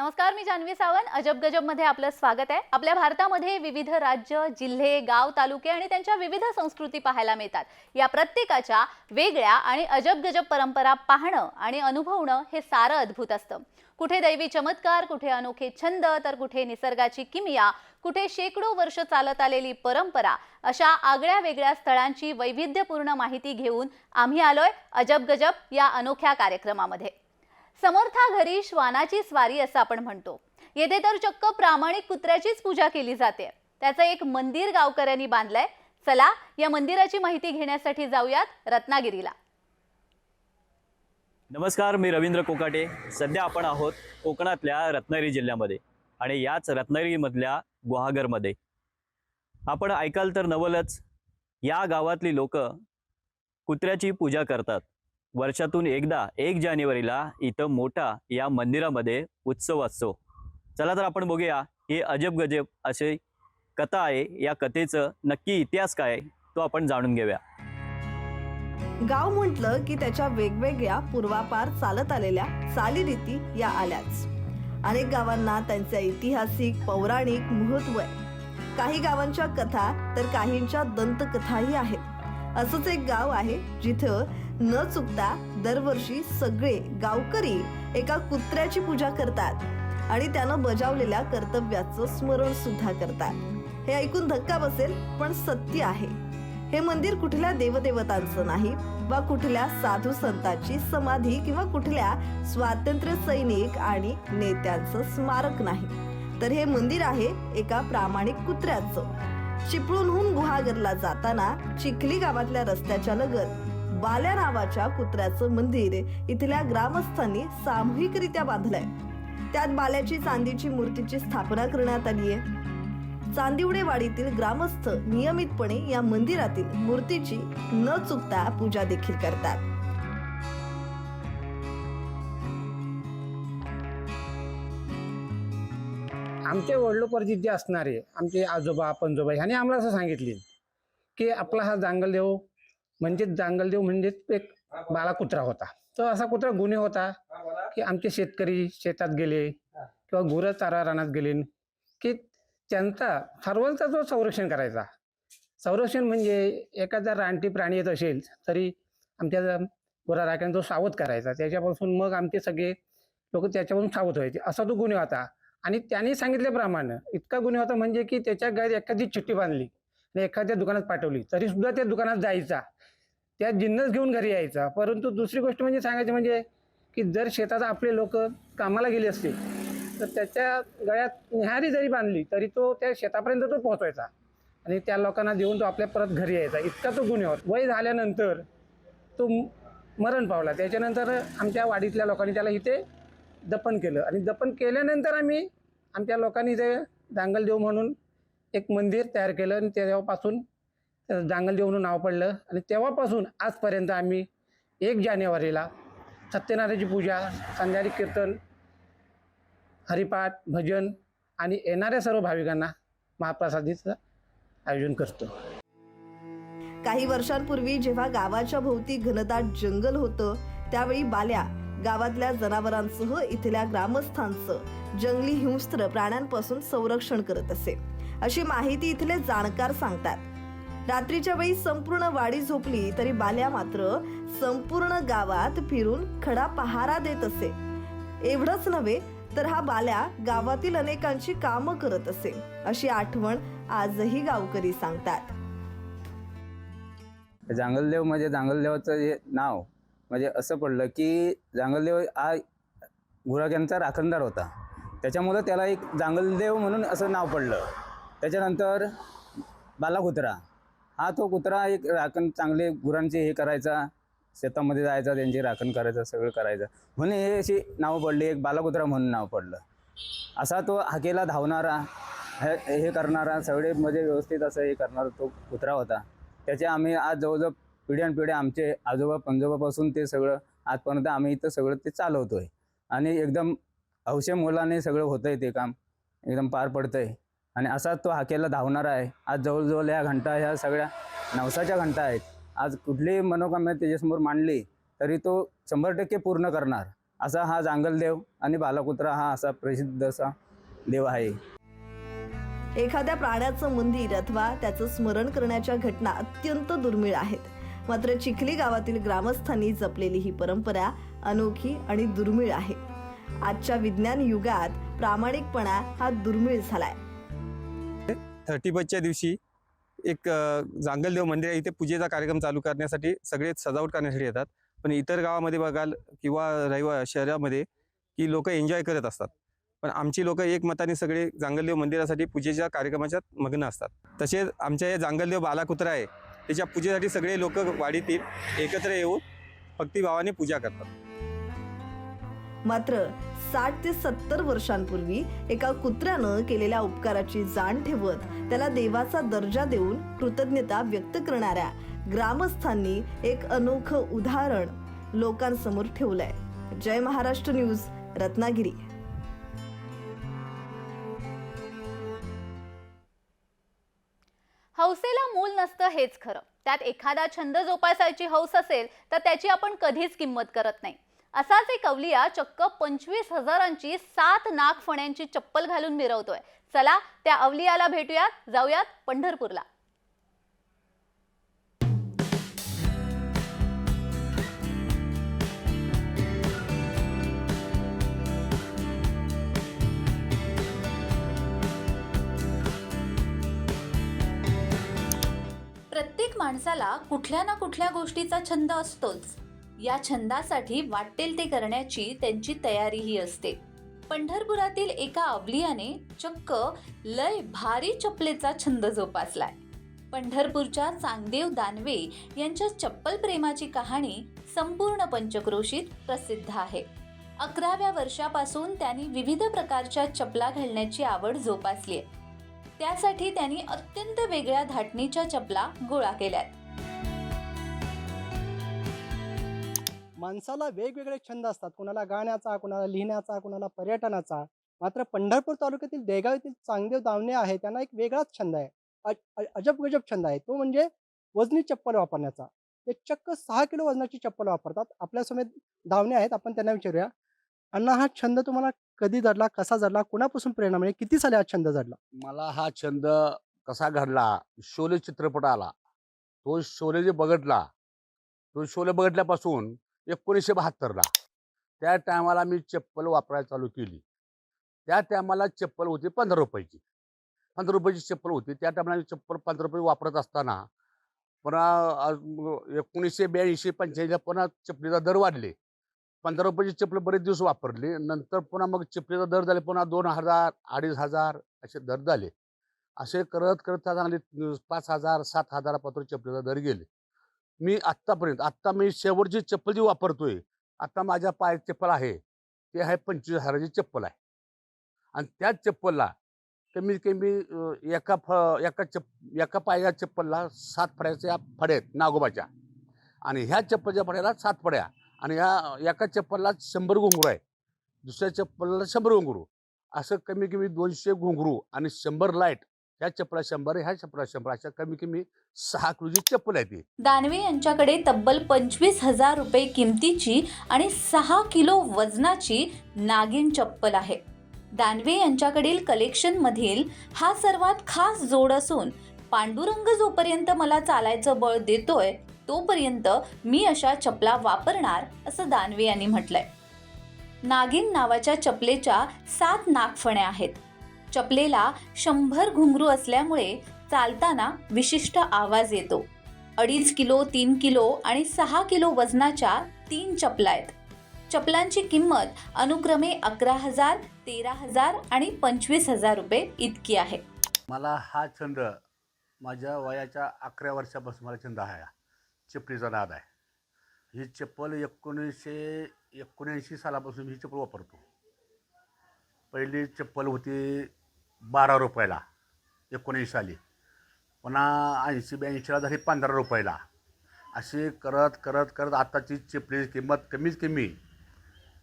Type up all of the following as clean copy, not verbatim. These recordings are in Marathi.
नमस्कार, मी जान्हवी सावंत. अजब गजब मध्ये आपलं स्वागत आहे. आपल्या भारतामध्ये विविध राज्य, जिल्हे, गाव, तालुके आणि त्यांच्या विविध संस्कृती पाहायला मिळतात. या प्रत्येकाच्या वेगळ्या आणि अजब गजब परंपरा पाहणं आणि अनुभवणं हे सारं अद्भुत असतं. कुठे दैवी चमत्कार, कुठे अनोखे छंद, तर कुठे निसर्गाची किमया, कुठे शेकडो वर्ष चालत आलेली परंपरा. अशा आगळ्या वेगळ्या स्थळांची वैविध्यपूर्ण माहिती घेऊन आम्ही आलोय अजब गजब या अनोख्या कार्यक्रमामध्ये. समोरथा घरी श्वानाची स्वारी असं आपण म्हणतो. येथे तर चक्क प्रामाणिक कुत्र्याचीच पूजा केली जाते. त्याचं एक मंदिर गावकऱ्यांनी बांधलंय. चला या मंदिराची माहिती घेण्यासाठी जाऊयात रत्नागिरीला. नमस्कार, मी रवींद्र कोकाटे. सध्या आपण आहोत कोकणातल्या रत्नागिरी जिल्ह्यामध्ये आणि याच रत्नागिरीमधल्या गुहागरमध्ये. आपण ऐकाल तर नवलच, या गावातली लोक कुत्र्याची पूजा करतात. वर्षातून एकदा 1 जानेवारीला इथं मोठा या मंदिरामध्ये उत्सव असतो. चला तर आपण बघूया ही अजब गजब अशी कथा आहे. या कथेचं नक्की इतिहास काय तो आपण जाणून घेऊया. गाव म्हटलं की त्याच्या वेगवेगळ्या पूर्वापार चालत आलेल्या चालीरीती या आल्याच. अनेक गावांना त्यांचे ऐतिहासिक पौराणिक महत्त्व आहे. काही गावांच्या कथा तर काहींच्या दंतकथाही आहेत. असंच एक गाव आहे जिथं न चुकता दरवर्षी सगळे गावकरी एका कुत्र्याची पूजा करतात आणि त्यानं बजावलेल्या कर्तव्याचं स्मरण सुद्धा करतात. हे ऐकून धक्का बसेल, पण सत्य आहे. हे मंदिर कुठल्या देवदेवतांचं नाही वा कुठल्या साधू संतांची समाधी किंवा कुठल्या स्वातंत्र्य सैनिक आणि नेत्यांचं स्मारक नाही, तर हे मंदिर आहे एका प्रामाणिक कुत्र्याचं. चिपळूणहून गुहागरला जाताना चिखली गावातल्या रस्त्याच्या लगत बाल्या नावाच्या कुत्र्याचं मंदिर इथल्या ग्रामस्थांनी सामूहिकरित्या बांधलंय. त्यात बाल्याची चांदीची मूर्तीची स्थापना करण्यात आली आहे. चांदिवडेवाडीतील ग्रामस्थ नियमितपणे या मंदिरातील मूर्तीची न चुकता पूजा देखील करतात. आमचे वडिलोपार्जित जे असणारे आमचे आजोबा पणजोबा ह्याने आम्हाला असं सांगितले की आपला हा जांगलदेव म्हणजेच एक बाला कुत्रा होता. तो असा कुत्रा गुन्हे होता की आमचे शेतकरी शेतात गेले किंवा गुरं चारा रानात गेले की त्यांचा सर्वांचा जो संरक्षण करायचा. संरक्षण म्हणजे एखादा रानटी प्राणी येत असेल तरी आमच्या गुरा राख्याने तो सावध करायचा. त्याच्यापासून मग आमचे सगळे लोक त्याच्यापासून सावध व्हायचे. असा तो गुन्हे होता. आणि त्यांनी सांगितल्याप्रमाणे इतका गुन्हे होता म्हणजे की त्याच्या गायत एखादी चिठ्ठी बांधली आणि एखाद्या दुकानात पाठवली तरी सुद्धा त्या दुकानात जायचा, त्या जिन्नस घेऊन घरी यायचा. परंतु दुसरी गोष्ट म्हणजे सांगायची म्हणजे की जर शेतात आपले लोक कामाला गेले असते तर त्याच्या गळ्यात निहारी जरी बांधली तरी तो त्या शेतापर्यंत तो पोहोचवायचा आणि त्या लोकांना देऊन तो आपल्या परत घरी यायचा. इतका तो गुन्हे होता. वय झाल्यानंतर तो मरण पावला. त्याच्यानंतर आमच्या वाडीतल्या लोकांनी त्याला इथे दफन केलं आणि दफन केल्यानंतर आम्ही आमच्या लोकांनी ते जांगलदेव म्हणून एक मंदिर तयार केलं आणि तेव्हापासून जांगलदेव म्हणून नाव पडलं. आणि तेव्हापासून आजपर्यंत आम्ही 1 जानेवारीला सत्यनारायणाची पूजा, संध्याकाळी कीर्तन, हरिपाठ, भजन आणि येणाऱ्या सर्व भाविकांना महाप्रसादीचं आयोजन करतो. काही वर्षांपूर्वी जेव्हा गावाच्या भोवती घनदाट जंगल होतं त्यावेळी बाल्या गावातल्या जनावरांसह इथल्या ग्रामस्थांचं जंगली हिंस्त्र प्राण्यांपासून संरक्षण करत असे, अशी माहिती इथले जाणकार सांगतात. रात्रीच्या वेळी संपूर्ण वाडी झोपली तरी बाल्या मात्र संपूर्ण गावात फिरून खडा पहारा देत असे. एवढंच नव्हे तर हा बाल्या गावातील अनेकांची कामं करत असे, अशी आठवण आजही गावकरी सांगतात. जांगलदेव म्हणजे जांगलदेवाचं हे नाव म्हणजे असं पडलं की जांगलदेव हा गुराख्यांचा राखणदार होता, त्याच्यामुळं त्याला एक जांगलदेव म्हणून असं नाव पडलं. त्याच्यानंतर बाला कुत्रा हा तो कुत्रा एक राखण चांगले गुरांचे हे करायचा, शेतामध्ये जायचा, त्यांची राखण करायचं, सगळं करायचं म्हणून हे अशी नावं पडली. एक बाला कुत्रा म्हणून नाव पडलं. असा तो हाकेला धावणारा, हे करणारा, सगळे म्हणजे व्यवस्थित असं हे करणारा तो कुत्रा होता. त्याचे आम्ही आज जवळजवळ पिढ्यानपिढ्या आमचे आजोबा पंजोबापासून ते सगळं आजपर्यंत आम्ही इथं सगळं ते चालवतोय आणि एकदम हौशे मोलाने सगळं होतंय, ते काम एकदम पार पडतंय. आणि असाच तो हाकेला धावणारा आहे. आज जवळजवळ ह्या घंटा, ह्या सगळ्या नवसाच्या घंटा आहेत. आज कुठलीही मनोकामना त्याच्यासमोर मांडली तरी तो 100% पूर्ण करणार. असा हा जांगलदेव आणि बालाकुत्रा हा असा प्रसिद्ध असा देव आहे. एखाद्या प्राण्याचं मंदिर अथवा त्याचं स्मरण करण्याच्या घटना अत्यंत दुर्मिळ आहेत. मात्र चिखली गावातील ग्रामस्थांनी जपलेली ही परंपरा अनोखी आणि दुर्मिळ आहे. आजच्या विज्ञान युगात प्रामाणिकपणा हा दुर्मिळ झालाय. 31च्या दिवशी एक जांगलदेव मंदिर आहे. इथे पूजेचा कार्यक्रम चालू करण्यासाठी सगळे सजावट करण्यासाठी येतात. पण इतर गावामध्ये बघाल किंवा शहरामध्ये की लोक एन्जॉय करत असतात. पण आमची लोक एकमताने सगळे जांगलदेव मंदिरासाठी पूजेच्या कार्यक्रमाच्यात मग्न असतात. तसेच आमच्या या जांगलदेव बालाकुत्रा आहे त्याच्या पूजेसाठी सगळे लोक वाडीतील एकत्र येऊन भक्तिभावाने पूजा करतात. मात्र 60 ते 70 वर्षांपूर्वी एका कुत्र्यानं केलेल्या उपकाराची जाण ठेवत त्याला देवाचा दर्जा देऊन कृतज्ञता व्यक्त करणाऱ्या ग्रामस्थांनी एक अनोखं उदाहरण लोकांसमोर ठेवलंय. जय महाराष्ट्र न्यूज, रत्नागिरी. हौसेला मूल नसतं हेच खरं. त्यात एखादा छंद जोपासायची हौस असेल तर त्याची आपण कधीच किंमत करत नाही. असाच एक अवलिया चक्क 25,000ची 7 नागफण्यांची चप्पल घालून मिरवतोय. चला त्या अवलियाला भेटूयात, जाऊयात पंढरपूरला. प्रत्येक माणसाला कुठल्या ना कुठल्या गोष्टीचा छंद असतोच. या छंदासाठी वाटेल ते करण्याची त्यांची तयारीही असते. पंढरपुरातील एका अवलियाने चक्क लय भारी चप्पलेचा छंद जोपासलाय. पंढरपूरच्या चांगदेव दानवे यांच्या चप्पल प्रेमाची कहाणी संपूर्ण पंचक्रोशीत प्रसिद्ध आहे. 11व्या वर्षापासून त्यांनी विविध प्रकारच्या चपला घालण्याची आवड जोपासली आहे. त्यासाठी त्यांनी अत्यंत वेगळ्या धाटणीच्या चपला गोळा केल्यात. माणसाला वेगवेगळे छंद असतात. कुणाला गाण्याचा, कुणाला लिहिण्याचा, कुणाला पर्यटनाचा. मात्र पंढरपूर तालुक्यातील देगाव येथील चांगदेव दावणे आहे, त्यांना एक वेगळाच छंद आहे. अजब गजब छंद आहे. तो म्हणजे वजनी चप्पल वापरण्याचा. ते चक्क 6 किलो वजनाची चप्पल वापरतात. आपल्यासमोर दावणे आहेत, आपण त्यांना विचारूया. अण्णा, हा छंद तुम्हाला कधी जडला, कसा जडला, कुणापासून प्रेरणा मिळाली, किती साली हा छंद जडला? मला हा छंद कसा घडला, शोले चित्रपट आला. तो शोले जे बघितला, तो शोले बघितल्यापासून 1972ला त्या टायमाला मी चप्पल वापरायला चालू केली. त्या टायमाला चप्पल होती 15 रुपयाची. 15 रुपयाची चप्पल होती. त्या टायमाला मी चप्पल 15 रुपये वापरत असताना पुन्हा 1982-85 पुन्हा चपलीचा दर वाढले. 15 रुपयाची चप्पल बरेच दिवस वापरली. नंतर पुन्हा मग चपलीचा दर झाले, पुन्हा 2000, 2500 असे दर झाले. असे करत करत चांगले 5000, 7000 पासून चपलीचा दर गेले. मी आत्ता मी शेवटची चप्पल जी वापरतोय, आता माझ्या पायात चप्पल आहे, ते आहे 25,000ची चप्पल आहे. आणि त्याच चप्पलला कमीत कमी एका पायाच्या चप्पलला 7 फड्याच्या फड्या आहेत नागोबाच्या. आणि ह्या चप्पलच्या फड्याला 7 फड्या. आणि ह्या एका चप्पलला 100 घुंगरू आहे, दुसऱ्या चप्पलला 100 घुंगरू. असं कमी कमी 200 घुंगरू आणि 100 लाईट. ह्या चप्पला 100, ह्या चप्पला 100, अशा कमी कमी 6 किलोची चप्पल आहे ती. दानवे यांच्याकडे तब्बल 25,000 रुपये किमतीची आणि 6 किलो वजनाची नागिन चप्पल आहे. दानवे यांच्याकडील कलेक्शनमधील हा सर्वात खास जोड असून पांडुरंग जोपर्यंत मला चालायचं बळ देतोय तोपर्यंत मी अशा चपला वापरणार, असं दानवे यांनी म्हटलंय. नागिन नावाच्या चपलेच्या 7 नागफण्या आहेत. चपलेला 100 घुंगरू असल्यामुळे चालताना विशिष्ट आवाज येतो. 2.5 किलो, 3 किलो आणि 6 किलो वजनाच्या 3 चपला आहेत. चपलांची किंमत अनुक्रमे 11,000, 13,000 आणि 25,000 रुपये इतकी आहे. मला हा छंद माझ्या वयाच्या 11 वर्षापासून मला छंद आहे. चपलीचा नाद आहे. ही चप्पल 1979 सालापासून ही चप्पल वापरतो. पहिली चप्पल होती 12 रुपयाला 19 साली. पुन्हा 80-82ला झाली 15 रुपयाला. असे करत करत करत आताची चपलीची किंमत कमीत कमी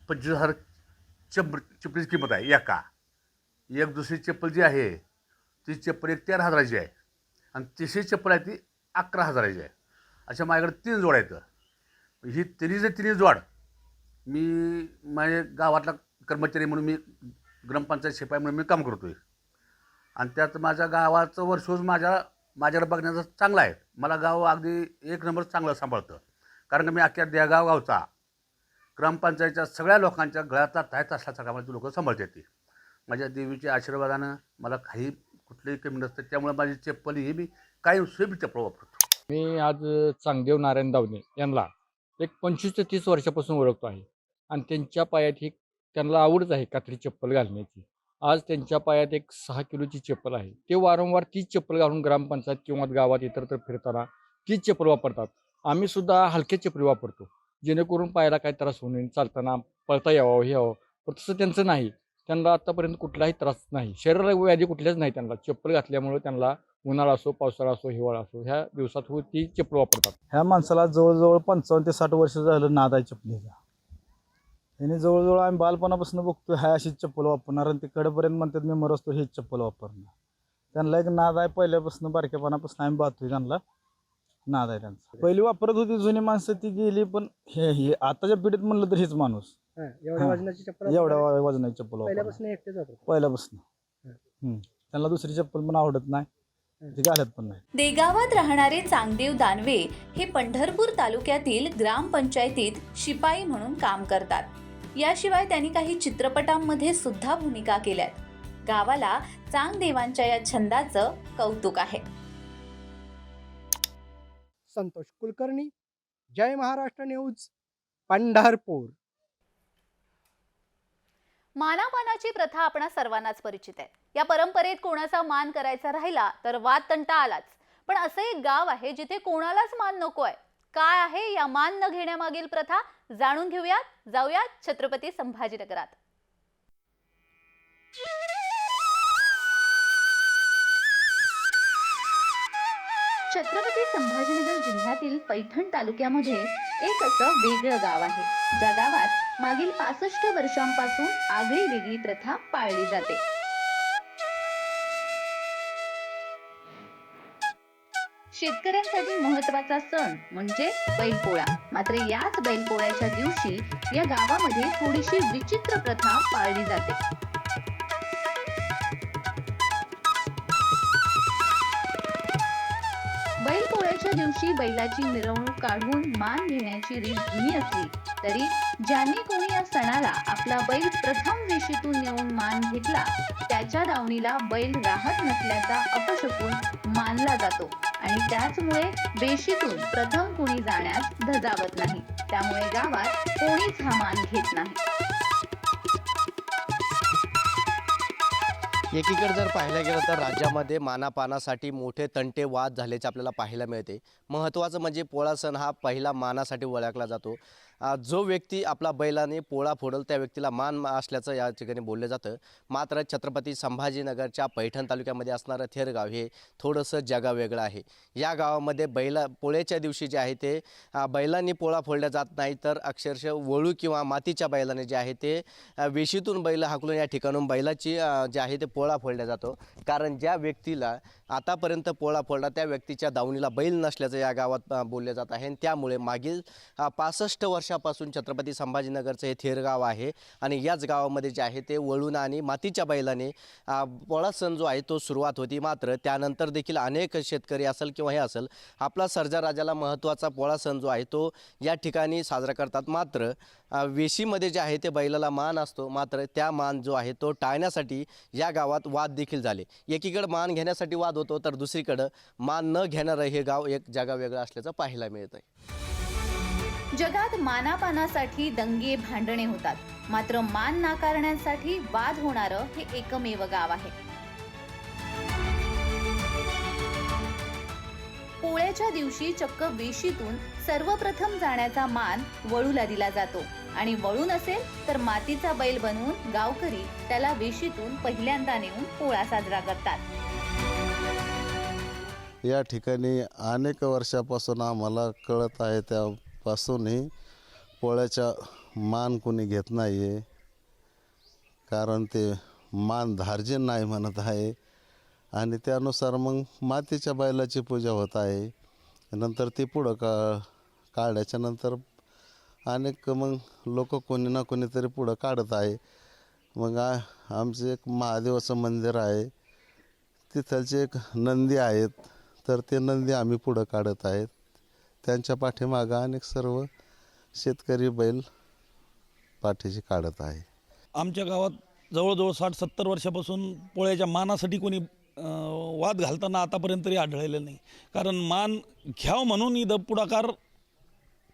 25,000 चपलीची किंमत आहे एका. एक दुसरी चप्पल जी आहे ती चप्पल 13,000ची आहे आणि तिसरी चप्पल आहे ती 11,000ची आहे. अशा माझ्याकडे 3 जोड आहेत. ही तिन्ही जोड मी माझ्या गावातला कर्मचारी म्हणून मी ग्रामपंचायत शिपाई म्हणून मी काम करतो आहे. आणि त्यात माझ्या गावाचं वर्षोस माझ्याकडे बघण्याचं चांगलं आहे. मला गाव अगदी एक नंबर चांगलं सांभाळतं. कारण की मी अख्ख्या देगाव गावचा ग्रामपंचायतच्या सगळ्या लोकांच्या गळ्यातला तायत असल्यासारखा मला लोक सांभाळते ती. माझ्या देवीच्या आशीर्वादानं मला काही कुठलीही कमी नसतं. त्यामुळे माझी चप्पल ही मी कायम सोयी चप्पल वापरतो. मी आज चांगदेव नारायण दावणे यांना एक 25 ते 30 वर्षापासून ओळखतो आहे आणि त्यांच्या पायात ही त्यांना आवडच आहे कात्री चप्पल घालण्याची. आज त्यांच्या पायात एक 6 किलोची चप्पल आहे. ते वारंवार तीच चप्पल घालून ग्रामपंचायत किंवा गावात इतरत्र फिरताना तीच चप्पल वापरतात. आम्ही सुद्धा हलक्या चपली वापरतो जेणेकरून पायाला काही त्रास होऊ नये, चालताना पळता यावं हे यावं. पण तसं त्यांचं नाही. त्यांना आतापर्यंत कुठलाही त्रास नाही, शरीर व्याधी कुठल्याच नाही. त्यांना चप्पल घातल्यामुळे त्यांना उन्हाळा असो, पावसाळा असो, हिवाळा असो, ह्या दिवसात ती चप्पल वापरतात. ह्या माणसाला जवळजवळ 55 ते 60 वर्ष झालं नाद आहे चप्पलीचा. याने जवळजवळ आम्ही बालपणापासून बघतो ह्या अशीच चप्पल वापरणार आणि ते कडेपर्यंत म्हणतात मी मरतो हेच चप्पल वापरणार. त्यांना एक नाद आहे पहिल्यापासून, बारक्यापणापासून आम्ही पाहतोय त्यांना नाद आहे त्यांचा. पहिली वापरत होती जुनी माणसं, ती गेली. पण हे आताच्या पिढीत म्हणलं तर हेच माणूस एवढ्या हां. वजनाची चप्पल एवढ्या वजनाची चप्पल वापरणार पहिल्यापासून एकटेच वापरतो. पहिल्यापासून. त्यांना दुसरी चप्पल पण आवडत नाही, ती घालत पण नाही. देगावात राहणारे चांगदेव दानवे हे पंढरपूर तालुक्यातील ग्रामपंचायतीत शिपाई म्हणून काम करतात. याशिवाय त्यांनी काही चित्रपटांमध्ये सुद्धा भूमिका केल्यात. गावाला चांगदेवांच्या या छंदाचं कौतुक आहे. संतोष कुलकर्णी, जय महाराष्ट्र न्यूज, पंढरपूर. मानापानाची प्रथा आपणा सर्वांनाच परिचित आहे. या परंपरेत कोणाचा मान करायचा राहिला तर वाद तंटा आलाच. पण असं एक गाव आहे जिथे कोणालाच मान नको आहे. काय आहे या मान न घेण्यामागील प्रथा, जाणून घेऊयात. जाऊयात छत्रपती संभाजीनगरात. छत्रपती संभाजीनगर जिल्ह्यातील पैठण तालुक्यामध्ये एक असं वेगळं गाव आहे, ज्या गावात मागील 65 वर्षांपासून आगळी वेगळी प्रथा पाळली जाते. शेतकऱ्यांसाठी महत्त्वाचा सण म्हणजे बैलपोळा. मात्र याच बैलपोळ्याच्या दिवशी या गावामध्ये थोडीशी विचित्र प्रथा पाळली जाते. बैलपोळ्याच्या दिवशी बैलाची मिरवणूक काढून मान घेण्याची रीत जुनी असली तरी ज्याने कोणी या सणाला आपला बैल प्रथम वेशीतून नेऊन मान घेतला त्याच्या दावणीला बैल राहत नसल्याचा अपशकुन मानला जातो आणि त्याचमुळे वेशीतून प्रथम कुणी जाण्यास धजावत नाही. त्यामुळे गावात कोणीच हा मान घेत नाही. एकीकडे जर पाहायला गेलं तर राज्यामध्ये मानापानासाठी मोठे तंटे वाद झाल्याचे आपल्याला पाहायला मिळते. महत्त्वाचं म्हणजे पोळा सण हा पहिला मानासाठी ओळखला जातो. जो व्यक्ती आपला बैलाने पोळा फोडेल त्या व्यक्तीला मान असल्याचं या ठिकाणी बोललं जातं. मात्र छत्रपती संभाजीनगरच्या पैठण तालुक्यामध्ये असणारं थेरगाव हे थोडंसं जगावेगळं आहे. या गावामध्ये पोळ्याच्या दिवशी जे आहे ते बैलांनी पोळा फोडला जात नाही, तर अक्षरशः वळू किंवा मातीच्या बैलाने जे आहे ते वेशीतून बैल हाकलून या ठिकाणून बैलाची जे आहे ते पोळा फोडला जातो. कारण ज्या व्यक्तीला आतापर्यंत पोळा फोडला त्या व्यक्तीच्या दावणीला बैल नसल्याचं या गावात बोलले जात आहे. आणि त्यामुळे मागील 65 वर्षापासून छत्रपती संभाजीनगरचं हे थेरगाव आहे आणि याच गावामध्ये जे आहे ते वळून आणि मातीच्या बैलाने पोळा सण जो आहे तो सुरुवात होती. मात्र त्यानंतर देखील अनेक शेतकरी असेल किंवा हे असेल आपला सर्जाराजाला महत्त्वाचा पोळा सण जो आहे तो या ठिकाणी साजरा करतात. मात्र वेशीमध्ये जे आहे ते बैलाला मान असतो, मात्र त्या मान जो आहे तो टाळण्यासाठी या गावात वाद देखील झाले. एकीकडे मान घेण्यासाठी वाद होतो तर दुसरीकडं मान न घेणारं हे गाव एक जगावेगळं असल्याचं पाहायला मिळत आहे. जगात मानापानासाठी दंगे भांडणे होतात, मात्र मान नाकारण्यासाठी वाद होणारं हे एकमेव गाव आहे. पोळ्याच्या दिवशी चक्क वेशीतून सर्वप्रथम जाण्याचा मान वळूला दिला जातो आणि वळू नसेल तर मातीचा बैल बनवून गावकरी त्याला वेशीतून पहिल्यांदा नेऊन पोळा साजरा करतात. या ठिकाणी अनेक वर्षापासून आम्हाला कळत आहे, त्यापासूनही पोळ्याचा मान कोणी घेत नाही आहे. कारण ते मान धार्जिन नाही म्हणत आहे आणि त्यानुसार मग मातीच्या बैलाची पूजा होत आहे. नंतर ती पुढं काढल्याच्या नंतर अनेक मग लोक कोणी ना कोणीतरी पुढं काढत आहे. मग आमचे एक महादेवाचं मंदिर आहे, तिथलचे एक नंदी आहेत, तर ते नंदी आम्ही पुढं काढत आहेत. त्यांच्या पाठीमागं अनेक सर्व शेतकरी बैल पाठीशी काढत आहे. आमच्या गावात जवळजवळ 60-70 वर्षापासून पोळ्याच्या मानासाठी कोणी वाद घालताना आतापर्यंत तरी आढळलेलं नाही. कारण मान घ्यावं म्हणून इथं पुढाकार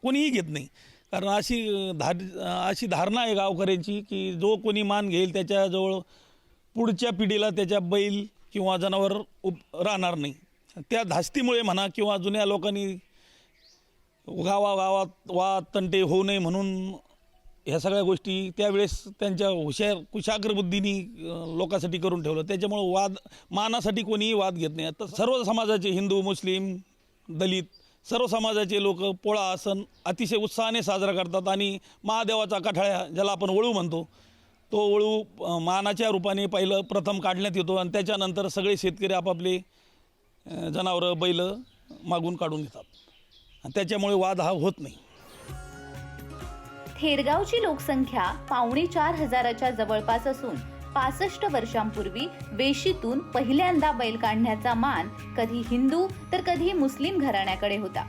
कोणीही घेत नाही. कारण अशी धारणा आहे गावकऱ्यांची की जो कोणी मान घेईल त्याच्याजवळ पुढच्या पिढीला त्याच्या बैल किंवा जनावर राहणार नाही. त्या धास्तीमुळे म्हणा किंवा जुन्या लोकांनी गावागावात वाद तंटे होऊ नये म्हणून ह्या सगळ्या गोष्टी त्यावेळेस त्यांच्या कुशाग्र बुद्धीनी लोकांसाठी करून ठेवलं. त्याच्यामुळं मानासाठी कोणीही वाद घेत नाही. आता सर्व समाजाचे हिंदू, मुस्लिम, दलित सर्व समाजाचे लोक पोळा हा सण अतिशय उत्साहाने साजरा करतात. आणि महादेवाचा काठाळ्या ज्याला आपण वळू म्हणतो, तो वळू मानाच्या रूपाने प्रथम काढण्यात येतो आणि त्याच्यानंतर सगळे शेतकरी आपापले जनावरं बैल मागून काढून घेतात आणि त्याच्यामुळे वाद हा होत नाही. थेरगावची लोकसंख्या 4,500 जवळपास असून 65 वर्षांपूर्वी वेशीतून पहिल्यांदा बैल काढण्याचा मान कधी हिंदू तर कधी मुस्लिम घराण्याकडे होता.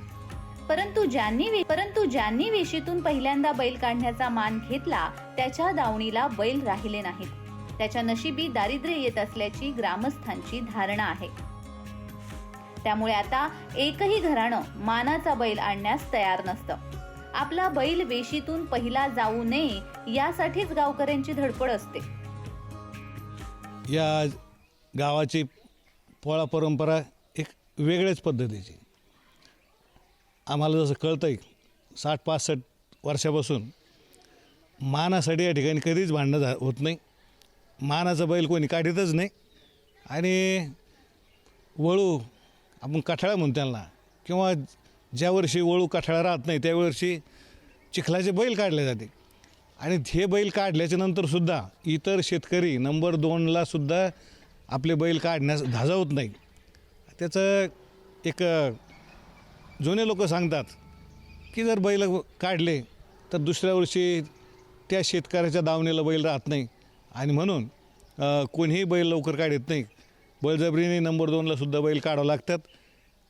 परंतु ज्यांनी वेशीतून पहिल्यांदा बैल काढण्याचा मान घेतला त्याच्या दावणीला बैल राहिले नाहीत. त्याच्या नशिबी दारिद्र्य येत असल्याची ग्रामस्थांची धारणा आहे. त्यामुळे आता एकही घराणं मानाचा बैल आणण्यास तयार नसतं. आपला बैल वेशीतून पहिला जाऊ नये यासाठीच गावकऱ्यांची धडपड असते. या गावाची पोळा परंपरा एक वेगळ्याच पद्धतीची. आम्हाला जसं कळतं आहे 60-65 वर्षापासून मानासाठी या ठिकाणी कधीच भांडणं होत नाही. मानाचा बैल कोणी काढतच नाही. आणि वळू आपण काठाळा म्हणतो त्यांना, किंवा ज्या वर्षी वळू काठाळा राहत नाही त्या वर्षी चिखलाचे बैल काढले जाते. आणि हे बैल काढल्याच्या नंतरसुद्धा इतर शेतकरी नंबर 2ला सुद्धा आपले बैल काढण्यास धाजावत नाही. त्याचं एक जुने लोक सांगतात की जर बैल काढले तर दुसऱ्या वर्षी त्या शेतकऱ्याच्या दावणीला बैल राहत नाही आणि म्हणून कोणीही बैल लवकर काढत नाही. बळजबरीने नंबर 2ला सुद्धा बैल काढावं लागतात.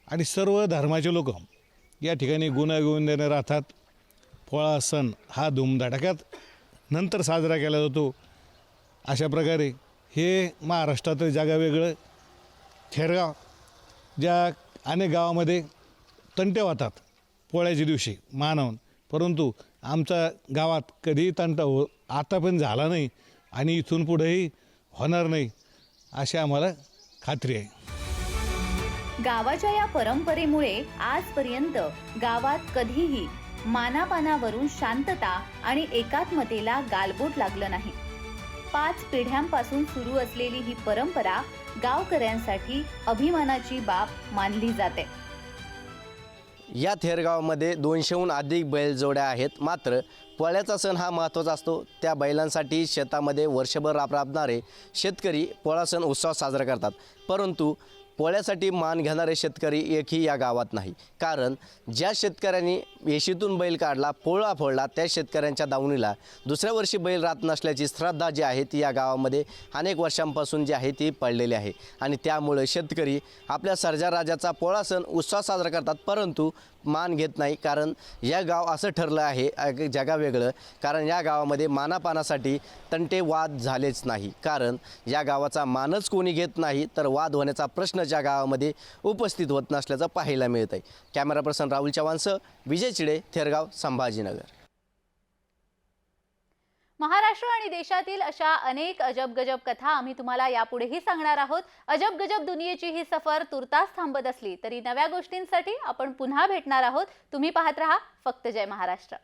आणि सर्व धर्माचे लोक या ठिकाणी गुण्यागोविंदाने राहतात. पोळा सण हा धूमधडाक्यात नंतर साजरा केला जातो. अशा प्रकारे हे महाराष्ट्रात जगावेगळं थेरगाव ज्या अनेक गावामध्ये तंटे होतात पोळ्याच्या दिवशी मानवून, परंतु आमच्या गावात कधीही तंटा आता पण झाला नाही आणि इथून पुढेही होणार नाही अशी आम्हाला खात्री आहे. गावाच्या या परंपरेमुळे आजपर्यंत गावात कधीही मानापानावरून शांतता आणि एकात्मतेला गालबोट लागलं नाही. 5 पिढ्यांपासून सुरू असलेली ही परंपरा गावकऱ्यांसाठी अभिमानाची बाब मानली जाते. या थेरगावामध्ये 200हून अधिक बैलजोड्या आहेत. मात्र पोळ्याचा सण हा महत्त्वाचा असतो. त्या बैलांसाठी शेतामध्ये वर्षभर राबणारे शेतकरी पोळा सण उत्सव साजरा करतात. परंतु पोळ्यासाठी मान घेणारे शेतकरी एकही या गावात नाही. कारण ज्या शेतकऱ्यांनी वेशीतून बैल काढला, पोळा फोडला, त्या शेतकऱ्यांच्या दावणीला दुसऱ्या वर्षी बैल राहत नसल्याची श्रद्धा जी आहे ती या गावामध्ये अनेक वर्षांपासून जी आहे ती पडलेली आहे. आणि त्यामुळे शेतकरी आपल्या सर्जाराजाचा पोळा सण उत्सव साजरा करतात, परंतु मान घेत नाही. कारण या गाव असं ठरलं आहे जगावेगळं. कारण या गावामध्ये मानापानासाठी तंटे वाद झालेच नाही. कारण या गावाचा मानच कोणी घेत नाही तर वाद होण्याचा प्रश्न ज्या गावामध्ये उपस्थित होत नसल्याचं पाहायला मिळत आहे. कॅमेरा पर्सन राहुल चव्हाणसह विजय चिडे, थेरगाव, संभाजीनगर. महाराष्ट्र आणि देशातील अशा अनेक अजब गजब कथा आम्ही तुम्हाला यापुढेही सांगणार आहोत. अजब गजब दुनियेची ही सफर तुर्तास थांबत असली तरी नव्या गोष्टींसाठी आपण पुन्हा भेटणार आहोत. तुम्ही पाहत रहा फक्त जय महाराष्ट्र.